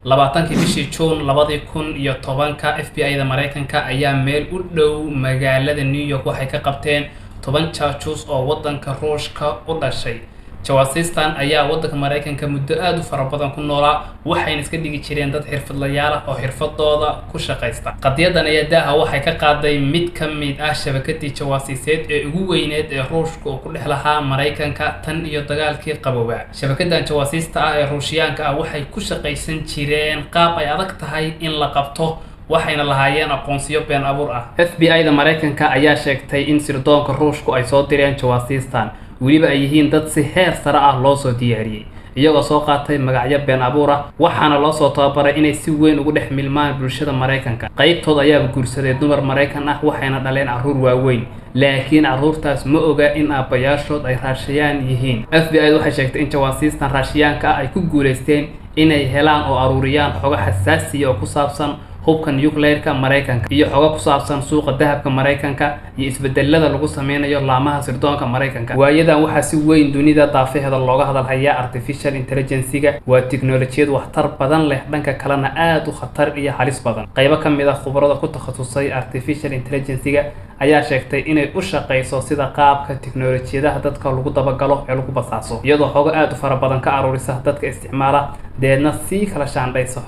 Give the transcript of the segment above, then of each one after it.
labaatankii bishii June 2010 FBI-da Mareykanka ayaa meel u dhow magaalada New York waxay ka qabteen 10 jaajus oo wadanka Ruushka u dhashay. Jawaasiistan ayaa wadanka Mareykanka muddo aad u fara badan ku noolaa waxayna iska dhigi jireen dad xirfadlayaal ah oo xirfadooda ku shaqeysta. Qadiyadan ayaa daaha waxay ka qaaday mid ka mid ah shabakadii jawaasiiseed ee ugu weyneed ee Ruushka oo ku dhex lahaa Mareykanka tan iyo dagaalkii qaboobaa. Shabakadan jawaasiista ah ee Ruushiyaanka ah waxay ku shaqeysan jireen qaab ay adag tahay in la qabto waxayna lahaayeen aqoonsiyo been abuur ah. FBI-da Mareykanka ayaa sheegtay in sirdoonka Ruushku ay soo direen jawaasiistan weliba ay yihiin dad si heer sare ah loo soo diyaariyay iyagoo soo qaatay magacyo been abuur ah waxaana loo soo tababaray inay si weyn ugu dhex milmaan bulshada Mareykanka. Qaybtooda ayaa guursaday dumar Mareykan ah waxayna dhaleen caruur waaweyn laakiin caruurtaas ma oga in aabayaashood ay Raashiyaan yihiin. FBI waxay sheegtay in jawaasiistan Raashiyaanka ah ay ku guuleysteen inay helaan oo aruuriyaan xogo xasaasi ah oo ku saabsan hubka nuclear-ka Mareykanka iyo xogo ku saabsan suuqa dahabka Mareykanka iyo isbedelada lagu sameynayo laamaha sirdoonka Mareykanka. Waayadan waxaa si weyn dunida daafaheeda looga hadalhayaa artificial intelligence-ga waa tiknoolajiyad waxtar badan leh dhanka kalena aad u khatar iyo halis badan. Qaybo ka mid ah khubarada ku takhasusay artificial intelligence-ga ayaa sheegtay inay u shaqeyso sida qaabka tiknoolajiyadaha dadka lagu dabagalo ee lagu basaaso iyadoo xogo aad u fara badan ka aruurisa dadka isticmaala deedna si kala shaandhaysa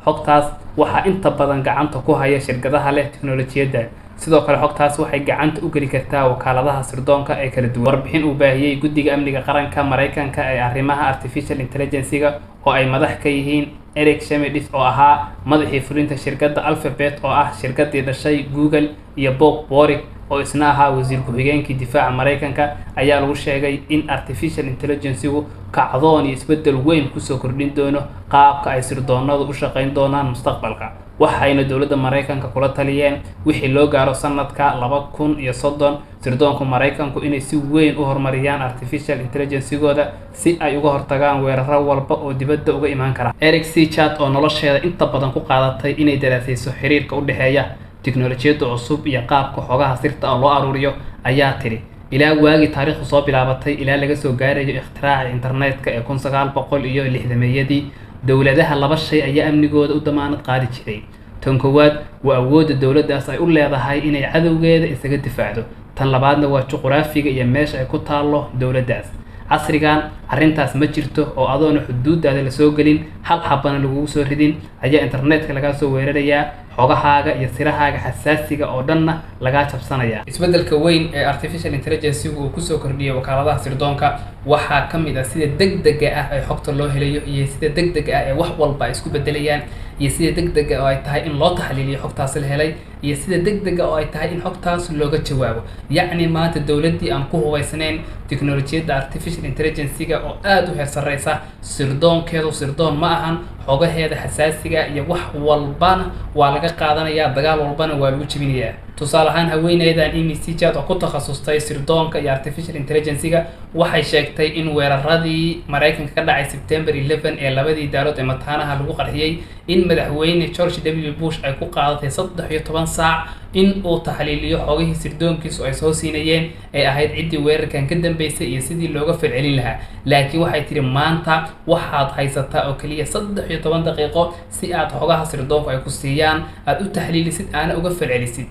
xogtaas waxaa inta badan gacanta ku haya shirkadaha leh tiknoolajiyadda. sidoo kale xogtaas waxay gacanta u geli kartaa wakaaladaha sirdoonka ee kala duwan. Warbixin uu baahiyay Guddiga Amniga Qaranka Mareykanka ee arrimaha artificial intelligence-ga oo ay madax ka yihiin Eric Schmidt oo ahaa madaxii fulinta shirkadda Alphabet oo ah shirkaddii dhashay Google iyo Bob Warwick oo isna ahaa wasiir ku-xigeenkii difaaca Mareykanka ayaa lagu sheegay in artificial intelligence-gu kacdoon iyo isbedel weyn ku soo kordhin doono qaabka ay sirdoonadu u shaqeyn doonaan mustaqbalka. waxayna dowladda Mareykanka kula taliyeen wixii loo gaaro sanadka 2030 sirdoonka Mareykanku inay si weyn u horumariyaan artificial intelligence-gooda si ay uga hortagaan weeraro walba oo dibadda uga imaan kara. Eric Schmidt oo nolosheeda inta badan ku qaadatay inay daraasayso xiriirka u dhexeeya tiknoolajiyadda cusub iyo qaabka xogaha sirta loo aruuriyo ayaa tiri ilaa waagi taariikhdu soo bilaabatay ilaa laga soo gaarayo ikhtiraacii internetka ee 1960-meeyadii dowladaha laba shay ayaa amnigooda u damaanad qaadi jiray. Tan koowaad waa awoodda dowladdaas ay u leedahay inay cadowgeeda isaga difaacdo. Tan labaadna waa juqraafiga iyo meesha ay ku taallo dowladdaas. casrigan arrintaas ma jirto oo adoona xuduudaada la soo galin hal xabana lagu soo ridin ayaa internetka laga soo weerarayaa xogahaaga iyo sirahaaga xasaasiga oo dhanna laga jabsanaya. Isbedelka weyn ee artificial intelligence-gu uu ku soo kordhiyay wakaaladaha sirdoonka waxaa ka mid ah sida degdega ah ay xogta loo helayo iyo sida degdega ah ee wax walba ay isku bedelayaan iyo sida degdega oo ay tahay in loo taxliiliyo xogtaas la helay iyo sida degdega oo ay tahay in xogtaas looga jawaabo. yacni maanta dowladdii aan ku hubaysnayn tiknoolajiyadda artificial intelligence-ga oo aad u heer sarreysa sirdoonkeedu sirdoon ma ahan xogaheeda xasaasiga iyo wax walbana waa laga qaadanayaa dagaal walbana waa lagu jebinayaa. tusaale ahaan haweeneydan Amy Schmidt oo ku takhasustay sirdoonka iyo artificial intelligence-ga waxay sheegtay in weeraradii Mareykanka ka dhacay September 11 ee labadii daarood ee mataanaha lagu qarxiyay in madaxweyne George W. Bush ay ku qaadatay 13 saac in uu taxliiliyo xogihii sirdoonkiisu ay soo siinayeen ee ahayd ciddii weerarkan ka dambeysay iyo sidii looga falcelin lahaa. laakiin waxay tiri maanta waxaad haysataa oo kaliya 13 daqiiqo si aad xogaha sirdoonka ay ku siiyaan aad u taxliilisid aana uga falcelisid.